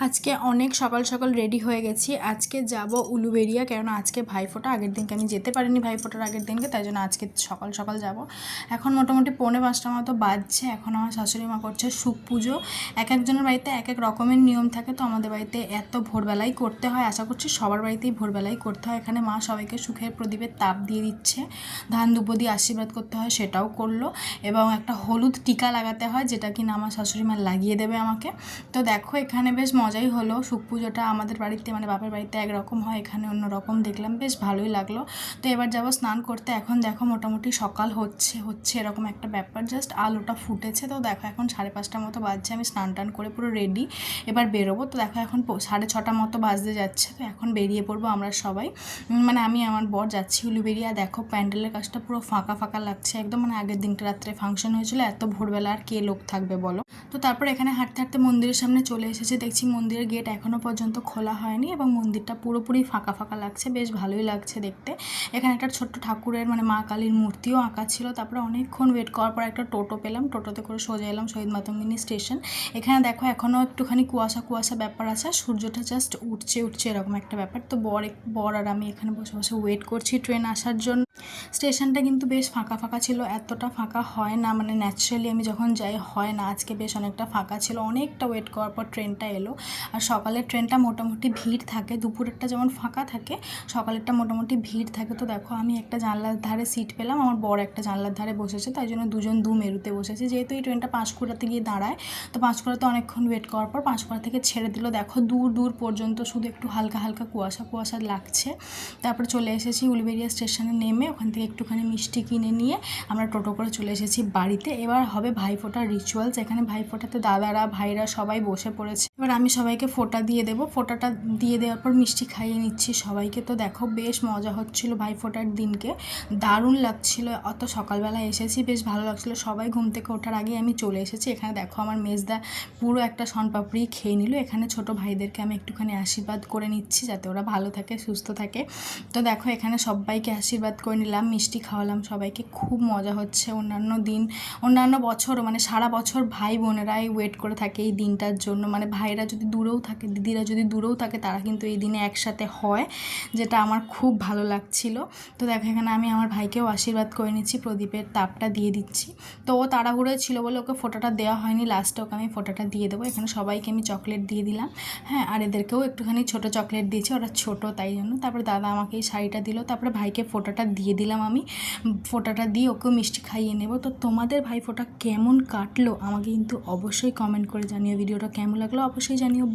আজকে অনেক সকাল সকাল রেডি হয়ে গেছি। আজকে যাব উলুবেড়িয়া, কেননা আজকে ভাইফোঁটা। আগের দিনকে আমি যেতে পারিনি ভাইফোঁটার আগের দিনকে, তাই জন্য আজকে সকাল সকাল যাব। এখন মোটামুটি 4:45 মতো বাজছে। এখন আমার শাশুড়ি মা করছে সুখ পুজো। এক একজনের বাড়িতে এক এক রকমের নিয়ম থাকে, তো আমাদের বাড়িতে এত ভোরবেলাই করতে হয়। আশা করছি সবার বাড়িতেই ভোরবেলাই করতে হয়। এখানে মা সবাইকে সুখের প্রদীপের তাপ দিয়ে দিচ্ছে, ধান দুব্বো দিয়ে আশীর্বাদ করতে হয়, সেটাও করলো। এবং একটা হলুদ টিকা লাগাতে হয়, যেটা কিনা আমার শাশুড়ি মা লাগিয়ে দেবে আমাকে। তো দেখো এখানে বেশ মজাই হলো। সুখ পুজোটা আমাদের বাড়িতে মানে বাপের বাড়িতে একরকম হয়, এখানে অন্যরকম দেখলাম, বেশ ভালোই লাগলো। তো এবার যাবো স্নান করতে। এখন দেখো মোটামুটি সকাল হচ্ছে এরকম একটা ব্যাপার, জাস্ট আলোটা ফুটেছে। তো দেখো এখন 5:30 মতো বাজছে, আমি স্নান টান করে পুরো রেডি, এবার বেরোবো। তো দেখো এখন 6:30 মতো বাজতে যাচ্ছে। তো এখন বেরিয়ে পড়বো আমরা সবাই, মানে আমি আমার বর যাচ্ছি উলুবেড়িয়া। দেখো প্যান্ডেলের কাজটা পুরো ফাঁকা ফাঁকা লাগছে একদম, মানে আগের দিনটা রাত্রে ফাংশন হয়েছিল, এত ভোরবেলা আর কে লোক থাকবে বলো। তো তারপর এখানে হাঁটতে হাঁটতে মন্দিরের সামনে চলে এসেছে। দেখছি মন্দিরের গেট এখনও পর্যন্ত খোলা হয়নি এবং মন্দিরটা পুরোপুরি ফাঁকা ফাঁকা লাগছে, বেশ ভালোই লাগছে দেখতে। এখানে একটা ছোট্ট ঠাকুরের মানে মা কালীর মূর্তিও আঁকা ছিল। তারপরে অনেকক্ষণ ওয়েট করার পর একটা টোটো পেলাম, টোটোতে করে সোজা এলাম শহীদ মাতঙ্গিনী স্টেশন। এখানে দেখো এখনও একটুখানি কুয়াশা কুয়াশা ব্যাপার আছে, সূর্যটা জাস্ট উঠছে এরকম একটা ব্যাপার। তো বর আর আমি এখানে বসে বসে ওয়েট করছি ট্রেন আসার জন্য। স্টেশনটা কিন্তু বেশ ফাঁকা ফাঁকা ছিল, এতটা ফাঁকা হয় না, মানে ন্যাচারালি আমি যখন যাই হয় না। আজকে বেশ অনেকটা ফাঁকা ছিল, অনেকটা ওয়েট করার পর ট্রেনটা এলো। আর সকালের ট্রেনটা মোটামুটি ভিড় থাকে, দুপুরেরটা যেমন ফাঁকা থাকে সকালেরটা মোটামুটি ভিড় থাকে। তো দেখো আমি একটা জানলার ধারে সিট পেলাম, আমার বড় একটা জানলার ধারে বসেছে, তাই জন্য দুজন দু মেরুতে বসেছে। যেহেতু এই ট্রেনটা পাঁশকুড়াতে গিয়ে দাঁড়ায়, তো পাঁশকুড়াতে অনেকক্ষণ ওয়েট করার পর পাঁশকুড়া থেকে ছেড়ে দিল। দেখো দূর দূর পর্যন্ত শুধু একটু হালকা হালকা কুয়াশা কুয়াশা লাগছে। তারপরে চলে এসেছি উলুবেড়িয়া স্টেশনে নেমে, ওখান থেকে একটুখানি মিষ্টি কিনে নিয়ে আমরা টোটো করে চলে এসেছি বাড়িতে। এবার হবে ভাইফোঁটার রিচুয়ালস। এখানে ভাইফোঁটাতে দাদারা ভাইরা সবাই বসে পড়েছে। এবার আমি সবাইকে ফোঁটা দিয়ে দেবো। ফোঁটাটা দিয়ে দেওয়ার পর মিষ্টি খাইয়ে নিচ্ছি সবাইকে। তো দেখো বেশ মজা হচ্ছিল ভাইফোঁটার দিনকে, দারুণ লাগছিল। অত সকালবেলা এসেছি, বেশ ভালো লাগছিলো। সবাই ঘুম থেকে ওঠার আগে আমি চলে এসেছি। এখানে দেখো আমার মেজদা পুরো একটা শনপাপড়ি খেয়ে নিল। এখানে ছোট ভাইদেরকে আমি একটুখানি আশীর্বাদ করে নিচ্ছি, যাতে ওরা ভালো থাকে সুস্থ থাকে। তো দেখো এখানে সবাইকে আশীর্বাদ করে নিলাম, মিষ্টি খাওয়ালাম সবাইকে, খুব মজা হচ্ছে। অন্যান্য বছরও মানে সারা বছর ভাই বোনেরাই ওয়েট করে থাকে এই দিনটার জন্য। মানে ভাইরা যদি দূরেও থাকে, দিদিরা যদি দূরেও থাকে, তারা কিন্তু এই দিনে একসাথে হয়, যেটা আমার খুব ভালো লাগছিল। তো দেখো এখানে আমি আমার ভাইকেও আশীর্বাদ করে নিচ্ছি, প্রদীপের তাপটা দিয়ে দিচ্ছি। তো ও তাড়াহুড়োয় ছিল বলে ওকে ফোঁটাটা দেওয়া হয়নি, লাস্টে ওকে আমি ফোঁটাটা দিয়ে দেবো। এখানে সবাইকে আমি চকলেট দিয়ে দিলাম, হ্যাঁ, আর এদেরকেও একটুখানি ছোটো চকলেট দিয়েছি, ওরা ছোটো তাই জন্য। তারপরে দাদা আমাকে এই শাড়িটা দিল, তারপরে ভাইকে ফোঁটাটা দিয়ে দিলাম আমি। ফোঁটাটা দিয়ে ওকেও মিষ্টি খাইয়ে নেব। তো তোমাদের ভাইফোঁটা কেমন কাটলো আমাকে কিন্তু অবশ্যই কমেন্ট করে জানিও। ভিডিওটা কেমন লাগলো অবশ্যই জানিও।